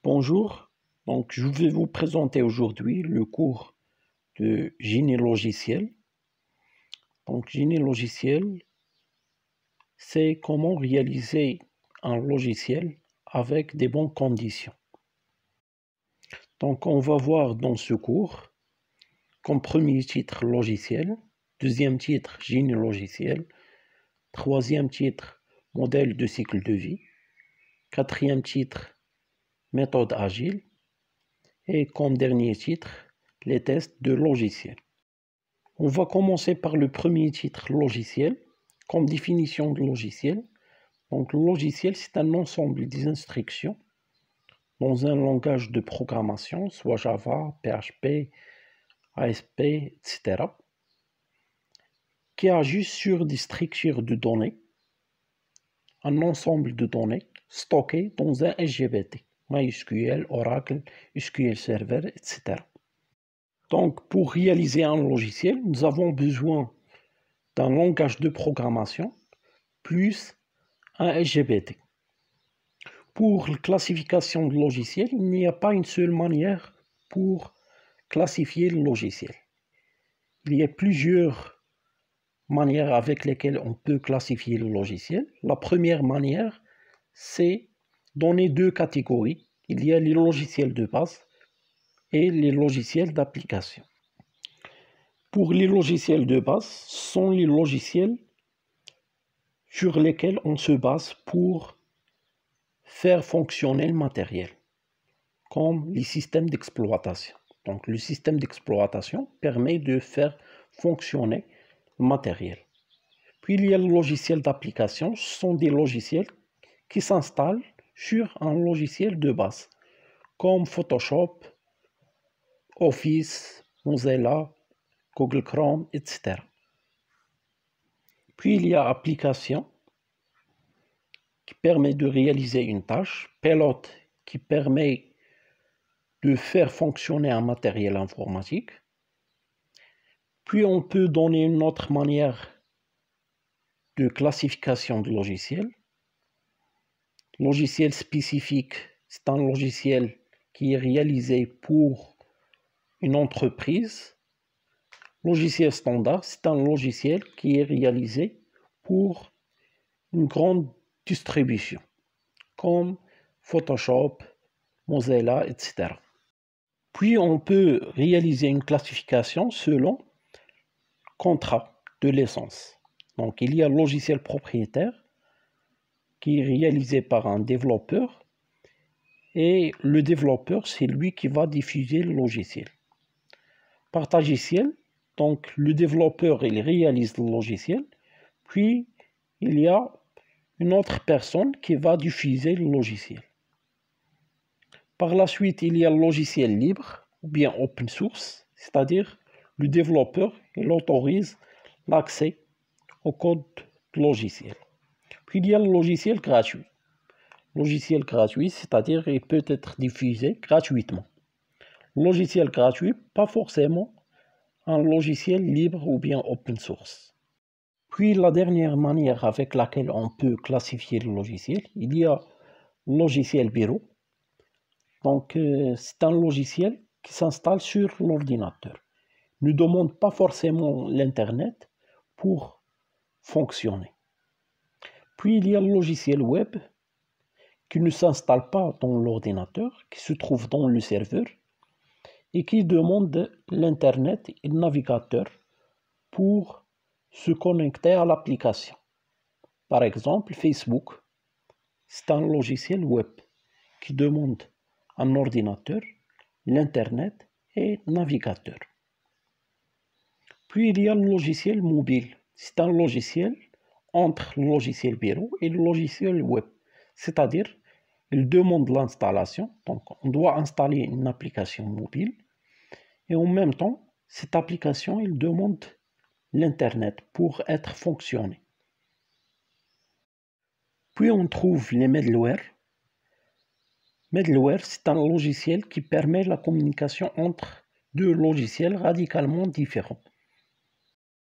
Bonjour, je vais vous présenter aujourd'hui le cours de génie logiciel. Génie logiciel, c'est comment réaliser un logiciel avec des bonnes conditions. On va voir dans ce cours, comme premier titre logiciel, deuxième titre génie logiciel, troisième titre modèle de cycle de vie, quatrième titre méthode agile, et comme dernier titre, les tests de logiciel. On va commencer par le premier titre logiciel, comme définition de logiciel. Le logiciel, c'est un ensemble des instructions dans un langage de programmation, soit Java, PHP, ASP, etc., qui agit sur des structures de données, un ensemble de données stockées dans un SGBT, MySQL, Oracle, SQL Server, etc. Pour réaliser un logiciel, nous avons besoin d'un langage de programmation plus un SGBT. Pour la classification de logiciel, il n'y a pas une seule manière pour classifier le logiciel. Il y a plusieurs manières avec lesquelles on peut classifier le logiciel. La première manière, c'est donner deux catégories. Il y a les logiciels de base et les logiciels d'application. Pour les logiciels de base, ce sont les logiciels sur lesquels on se base pour faire fonctionner le matériel, comme les systèmes d'exploitation. Le système d'exploitation permet de faire fonctionner le matériel. Puis il y a le logiciel d'application. Ce sont des logiciels qui s'installent sur un logiciel de base, comme Photoshop, Office, Mozilla, Google Chrome, etc. Puis il y a application qui permet de réaliser une tâche, pilote qui permet de faire fonctionner un matériel informatique. Puis on peut donner une autre manière de classification de logiciel. Logiciel spécifique, c'est un logiciel qui est réalisé pour une entreprise. Logiciel standard, c'est un logiciel qui est réalisé pour une grande distribution, comme Photoshop, Mozilla, etc. Puis on peut réaliser une classification selon contrat de licence. Il y a le logiciel propriétaire qui est réalisé par un développeur et le développeur, c'est lui qui va diffuser le logiciel. Partagiciel, le développeur il réalise le logiciel, puis il y a une autre personne qui va diffuser le logiciel. Par la suite, il y a le logiciel libre ou bien open source, c'est-à-dire le développeur il autorise l'accès au code logiciel. Puis il y a le logiciel gratuit. Logiciel gratuit, c'est-à-dire il peut être diffusé gratuitement. Logiciel gratuit, pas forcément un logiciel libre ou bien open source. Puis la dernière manière avec laquelle on peut classifier le logiciel, il y a le logiciel bureau. C'est un logiciel qui s'installe sur l'ordinateur. Il ne demande pas forcément l'Internet pour fonctionner. Puis il y a le logiciel web qui ne s'installe pas dans l'ordinateur, qui se trouve dans le serveur et qui demande l'Internet et le navigateur pour se connecter à l'application. Par exemple, Facebook, c'est un logiciel web qui demande un ordinateur, l'Internet et le navigateur. Puis il y a le logiciel mobile. C'est un logiciel entre le logiciel bureau et le logiciel web. C'est-à-dire, il demande l'installation. On doit installer une application mobile. Et en même temps, cette application, il demande l'Internet pour être fonctionnée. Puis on trouve les middleware. Middleware, c'est un logiciel qui permet la communication entre deux logiciels radicalement différents.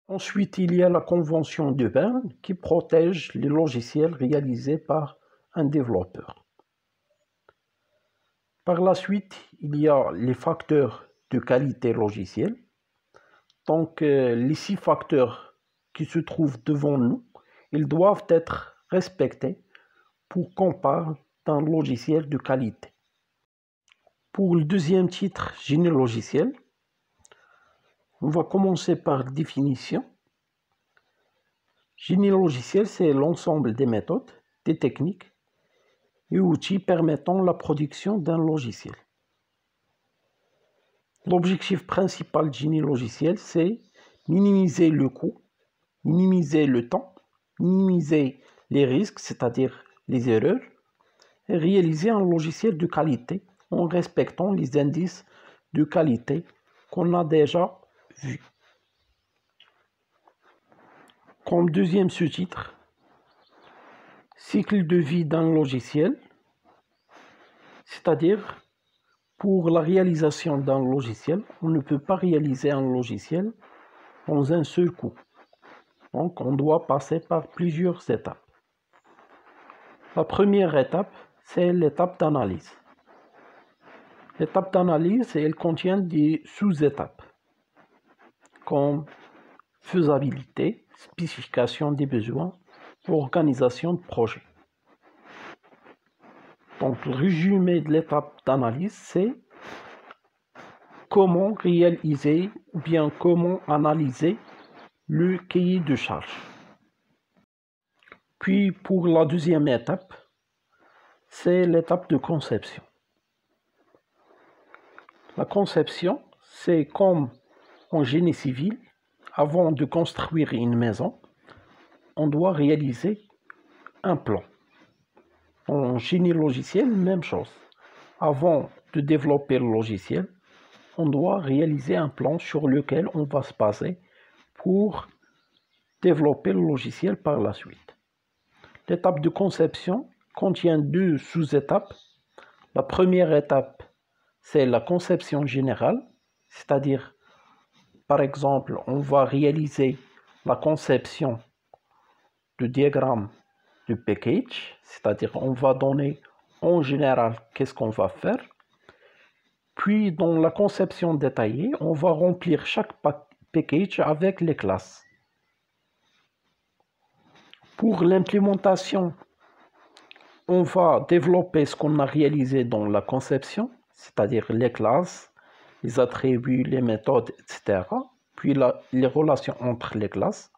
Ensuite, il y a la convention de Berne qui protège les logiciels réalisés par un développeur. Par la suite, il y a les facteurs de qualité logicielle. Donc, les 6 facteurs qui se trouvent devant nous, ils doivent être respectés pour qu'on parle d'un logiciel de qualité. Pour le deuxième titre, génie logiciel, on va commencer par définition. Génie logiciel, c'est l'ensemble des méthodes, des techniques et outils permettant la production d'un logiciel. L'objectif principal du génie logiciel, c'est minimiser le coût, minimiser le temps, minimiser les risques, c'est-à-dire les erreurs, et réaliser un logiciel de qualité en respectant les indices de qualité qu'on a déjà vus. Comme deuxième sous-titre, cycle de vie d'un logiciel, c'est-à-dire pour la réalisation d'un logiciel, on ne peut pas réaliser un logiciel dans un seul coup. Donc, on doit passer par plusieurs étapes. La première étape, c'est l'étape d'analyse. L'étape d'analyse, elle contient des sous-étapes, comme faisabilité, spécification des besoins, organisation de projet. Donc, le résumé de l'étape d'analyse, c'est comment réaliser ou bien comment analyser le cahier de charge. Puis, pour la deuxième étape, c'est l'étape de conception. La conception, c'est comme en génie civil, avant de construire une maison, on doit réaliser un plan. En génie logiciel, même chose. Avant de développer le logiciel, on doit réaliser un plan sur lequel on va se baser pour développer le logiciel par la suite. L'étape de conception contient 2 sous-étapes. La première étape, c'est la conception générale, c'est-à-dire, par exemple, on va réaliser la conception du diagramme du package, c'est-à-dire on va donner en général qu'est-ce qu'on va faire. Puis dans la conception détaillée, on va remplir chaque package avec les classes. Pour l'implémentation, on va développer ce qu'on a réalisé dans la conception, c'est-à-dire les classes, les attributs, les méthodes, etc. Puis les relations entre les classes.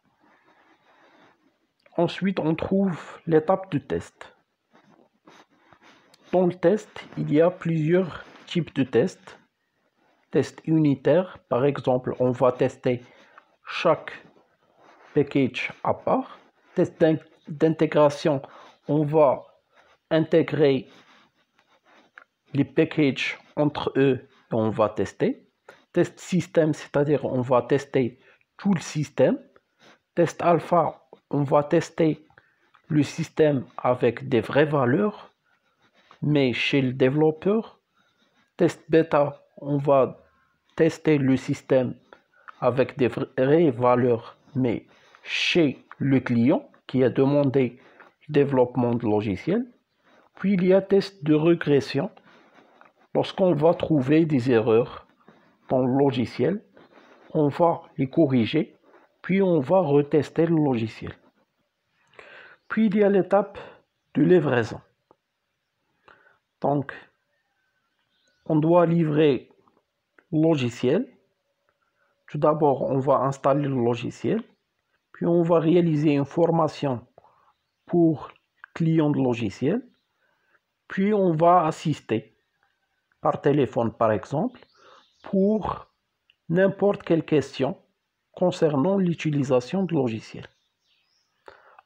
Ensuite, on trouve l'étape du test. Dans le test, il y a plusieurs types de tests. Test unitaire, par exemple, on va tester chaque package à part. Test d'intégration, on va intégrer les packages entre eux et on va tester. Test système, c'est-à-dire on va tester tout le système. Test alpha, on va tester le système avec des vraies valeurs, mais chez le développeur. Test bêta, on va tester le système avec des vraies valeurs, mais chez le client qui a demandé le développement de logiciel. Puis il y a test de régression. Lorsqu'on va trouver des erreurs dans le logiciel, on va les corriger, puis on va retester le logiciel. Puis il y a l'étape de livraison. Donc, on doit livrer le logiciel. Tout d'abord, on va installer le logiciel, puis on va réaliser une formation pour le client de logiciel, puis on va assister par téléphone par exemple pour n'importe quelle question concernant l'utilisation du logiciel.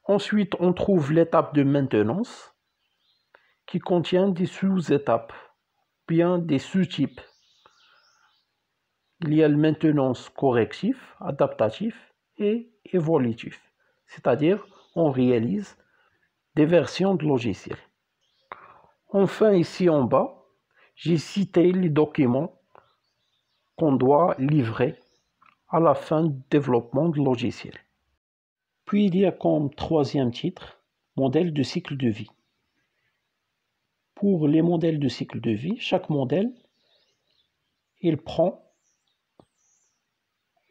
Ensuite, on trouve l'étape de maintenance qui contient des sous-étapes, bien des sous-types. Il y a le maintenance correctif, adaptatif et évolutif, c'est-à-dire on réalise des versions de logiciel. Enfin, ici en bas, j'ai cité les documents qu'on doit livrer à la fin du développement du logiciel. Puis il y a comme troisième titre, modèle de cycle de vie. Pour les modèles de cycle de vie, chaque modèle, il prend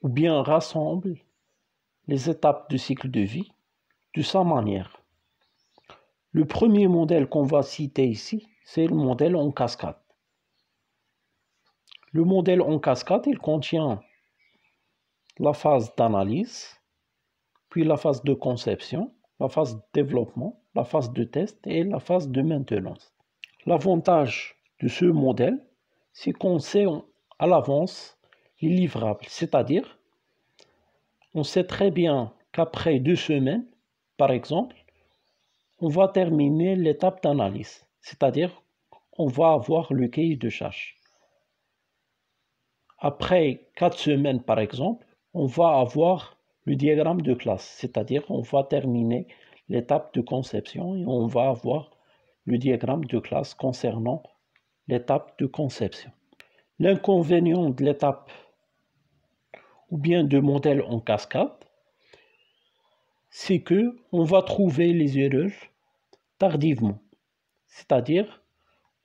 ou bien rassemble les étapes du cycle de vie de sa manière. Le premier modèle qu'on va citer ici, c'est le modèle en cascade. Le modèle en cascade, il contient la phase d'analyse, puis la phase de conception, la phase de développement, la phase de test et la phase de maintenance. L'avantage de ce modèle, c'est qu'on sait à l'avance les livrables, c'est-à-dire on sait très bien qu'après 2 semaines, par exemple, on va terminer l'étape d'analyse, c'est-à-dire on va avoir le cahier de charge. Après 4 semaines, par exemple, on va avoir le diagramme de classe, c'est-à-dire on va terminer l'étape de conception et on va avoir le diagramme de classe concernant l'étape de conception. L'inconvénient de l'étape ou bien de modèle en cascade, c'est que on va trouver les erreurs tardivement. C'est-à-dire,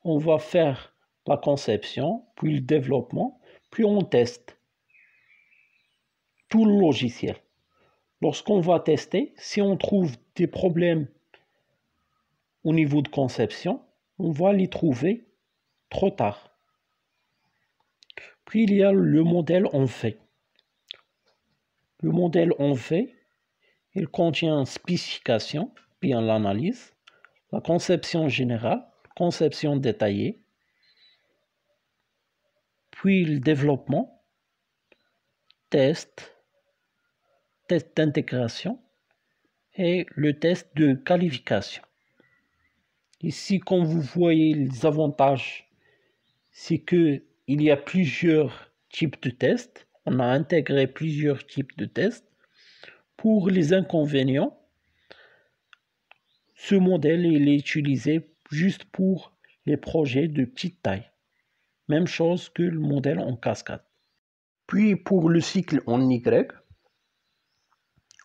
on va faire la conception, puis le développement, puis on teste tout le logiciel. Lorsqu'on va tester, si on trouve des problèmes au niveau de conception, on va les trouver trop tard. Puis il y a le modèle en fait. Le modèle en fait, il contient spécification, bien l'analyse, la conception générale, conception détaillée, puis le développement, test d'intégration et le test de qualification. Ici, comme vous voyez, les avantages, c'est qu'il y a plusieurs types de tests. On a intégré plusieurs types de tests. Pour les inconvénients, ce modèle il est utilisé juste pour les projets de petite taille. Même chose que le modèle en cascade. Puis pour le cycle en Y,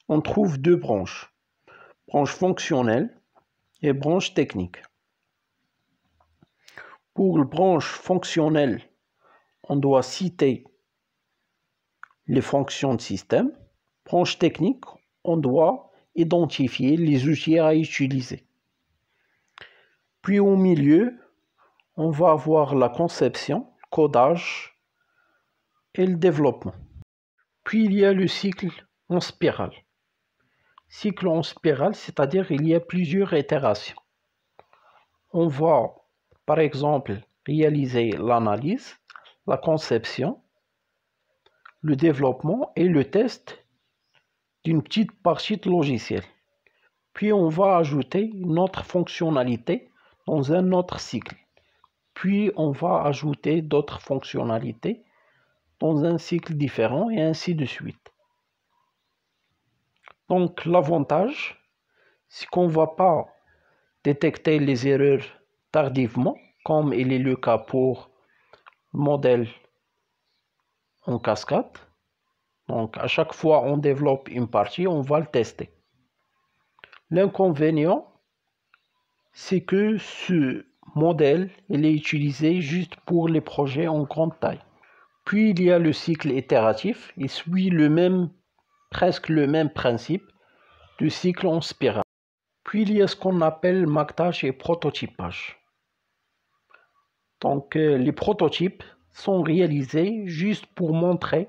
on trouve 2 branches. Branche fonctionnelle et branche technique. Pour la branche fonctionnelle, on doit citer les fonctions de système. Branche technique, on doit identifier les outils à utiliser. Puis au milieu, on va avoir la conception, codage et le développement. Puis il y a le cycle en spirale. Cycle en spirale, c'est-à-dire il y a plusieurs itérations. On va, par exemple, réaliser l'analyse, la conception, le développement et le test d'une petite partie de logiciel. Puis on va ajouter une autre fonctionnalité dans un autre cycle. Puis on va ajouter d'autres fonctionnalités dans un cycle différent et ainsi de suite. Donc l'avantage, c'est qu'on ne va pas détecter les erreurs tardivement, comme il est le cas pour le modèle en cascade. Donc à chaque fois on développe une partie, on va le tester. L'inconvénient, c'est que ce modèle il est utilisé juste pour les projets en grande taille. Puis il y a le cycle itératif, il suit presque le même principe du cycle en spirale. Puis il y a ce qu'on appelle marquage et prototypage. Donc les prototypes sont réalisés juste pour montrer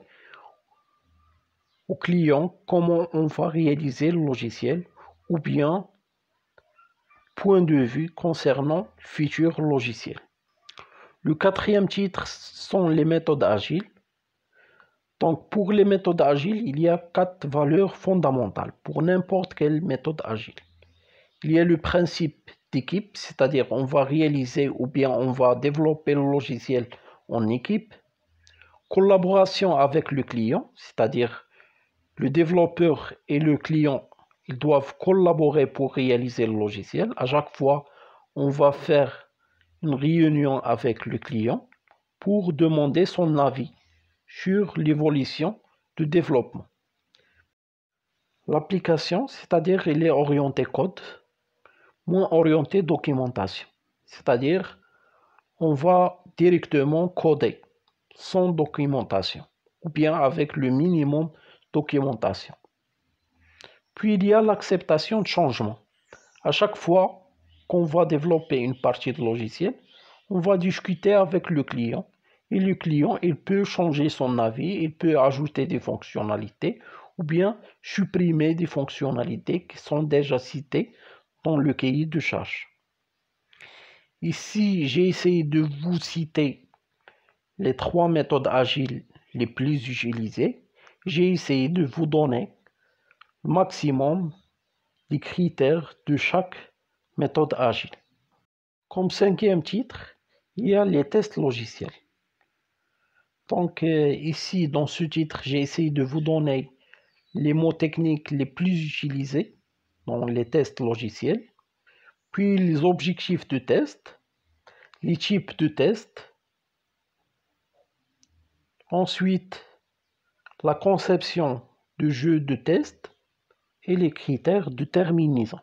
au client comment on va réaliser le logiciel ou bien point de vue concernant le futur logiciel. Le 4e titre sont les méthodes agiles. Donc pour les méthodes agiles, il y a 4 valeurs fondamentales pour n'importe quelle méthode agile. Il y a le principe d'équipe, c'est-à-dire on va réaliser ou bien on va développer le logiciel en équipe. Collaboration avec le client, c'est-à-dire le développeur et le client, ils doivent collaborer pour réaliser le logiciel. À chaque fois, on va faire une réunion avec le client pour demander son avis sur l'évolution du développement. L'application, c'est-à-dire elle est orientée code, moins orientée documentation. c'est-à-dire on va directement coder sans documentation ou bien avec le minimum documentation. Puis il y a l'acceptation de changement. À chaque fois qu'on va développer une partie de logiciel, on va discuter avec le client et le client il peut changer son avis, il peut ajouter des fonctionnalités ou bien supprimer des fonctionnalités qui sont déjà citées dans le cahier de charge. Ici, j'ai essayé de vous citer les 3 méthodes agiles les plus utilisées. J'ai essayé de vous donner le maximum des critères de chaque méthode agile. Comme 5e titre, il y a les tests logiciels. Donc ici, dans ce titre, j'ai essayé de vous donner les mots techniques les plus utilisés dans les tests logiciels, puis les objectifs de test, les types de tests, ensuite la conception de jeux de test et les critères de terminaison.